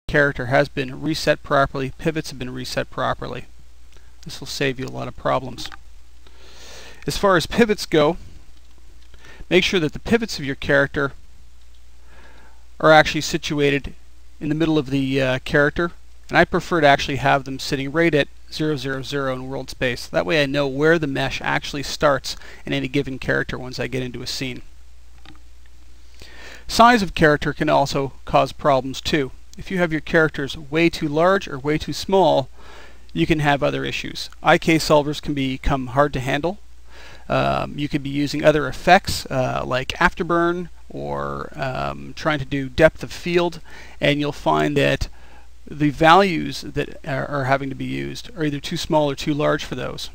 character has been reset properly, pivots have been reset properly. This will save you a lot of problems. As far as pivots go, make sure that the pivots of your character are actually situated in the middle of the character, and I prefer to actually have them sitting right at 0, 0, 0 in world space. That way I know where the mesh actually starts in any given character once I get into a scene. Size of character can also cause problems too. If you have your characters way too large or way too small, you can have other issues. IK solvers can become hard to handle. You could be using other effects like afterburn or trying to do depth of field, and you'll find that the values that are having to be used are either too small or too large for those.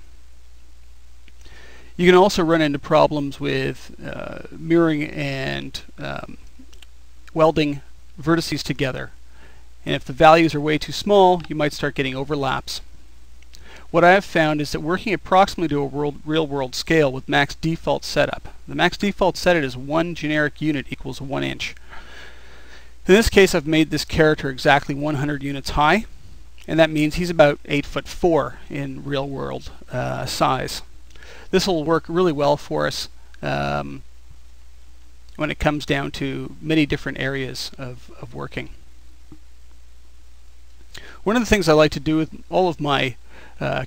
You can also run into problems with mirroring and welding vertices together. And if the values are way too small, you might start getting overlaps. What I have found is that working approximately to a real-world scale with max default setup. The max default setup is 1 generic unit equals 1 inch. In this case, I've made this character exactly 100 units high, and that means he's about 8'4" in real-world size. This will work really well for us when it comes down to many different areas of working. One of the things I like to do with all of my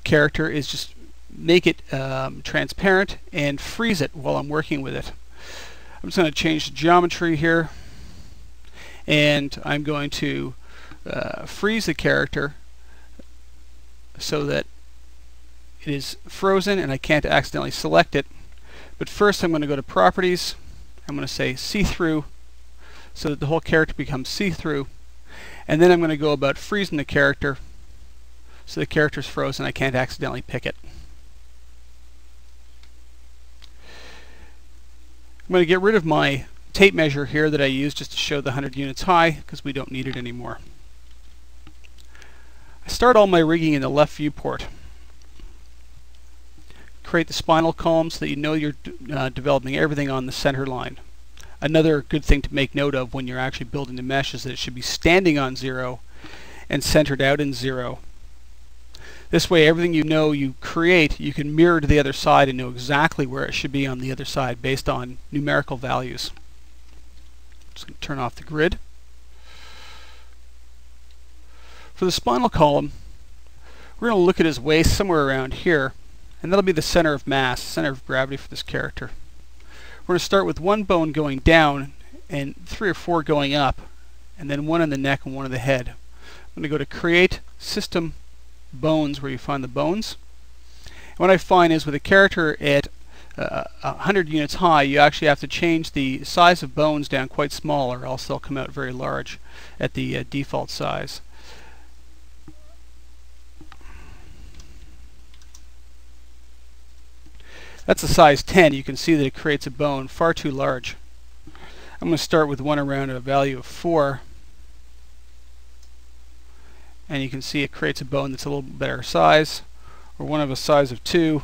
character is just make it transparent and freeze it while I'm working with it. I'm just going to change the geometry here, and I'm going to freeze the character so that it is frozen and I can't accidentally select it. But first I'm going to go to Properties. I'm going to say See-Through so that the whole character becomes see-through. And then I'm going to go about freezing the character so the character is frozen. I can't accidentally pick it. I'm going to get rid of my tape measure here that I used just to show the 100 units high because we don't need it anymore. I start all my rigging in the left viewport. Create the spinal column so that you know you're developing everything on the center line. Another good thing to make note of when you're actually building the mesh is that it should be standing on 0 and centered out in 0. This way everything you know you create, you can mirror to the other side and know exactly where it should be on the other side based on numerical values. Just going to turn off the grid. For the spinal column, we're going to look at his waist somewhere around here, and that'll be the center of mass, center of gravity for this character. We're going to start with 1 bone going down and 3 or 4 going up, and then 1 in the neck and 1 in the head. I'm going to go to Create System Bones, where you find the bones. And what I find is with a character at 100 units high, you actually have to change the size of bones down quite small, or else they'll come out very large at the default size. That's a size 10. You can see that it creates a bone far too large. I'm going to start with one around a value of 4. And you can see it creates a bone that's a little better size, or one of a size of 2.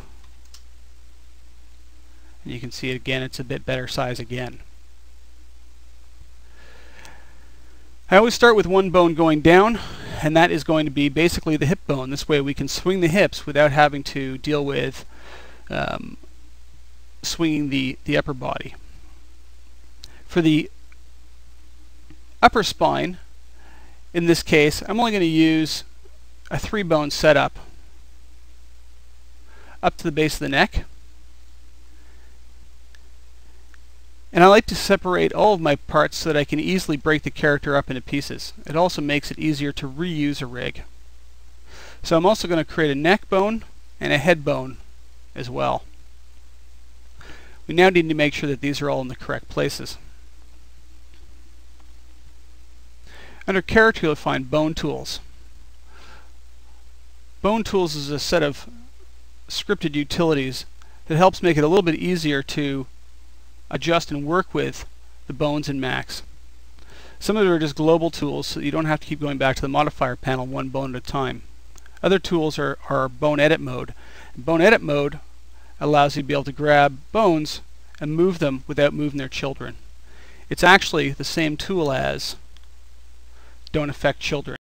And you can see it again, it's a bit better size again. I always start with 1 bone going down, and that is going to be basically the hip bone. This way we can swing the hips without having to deal with swinging the upper body. For the upper spine, in this case, I'm only going to use a 3 bone setup up to the base of the neck. And I like to separate all of my parts so that I can easily break the character up into pieces. It also makes it easier to reuse a rig. So I'm also going to create a neck bone and a head bone as well. We now need to make sure that these are all in the correct places. Under Character, you'll find Bone Tools. Bone Tools is a set of scripted utilities that helps make it a little bit easier to adjust and work with the bones in Max. Some of them are just global tools, so you don't have to keep going back to the modifier panel 1 bone at a time. Other tools are Bone Edit Mode. Bone Edit Mode allows you to be able to grab bones and move them without moving their children. It's actually the same tool as don't affect children.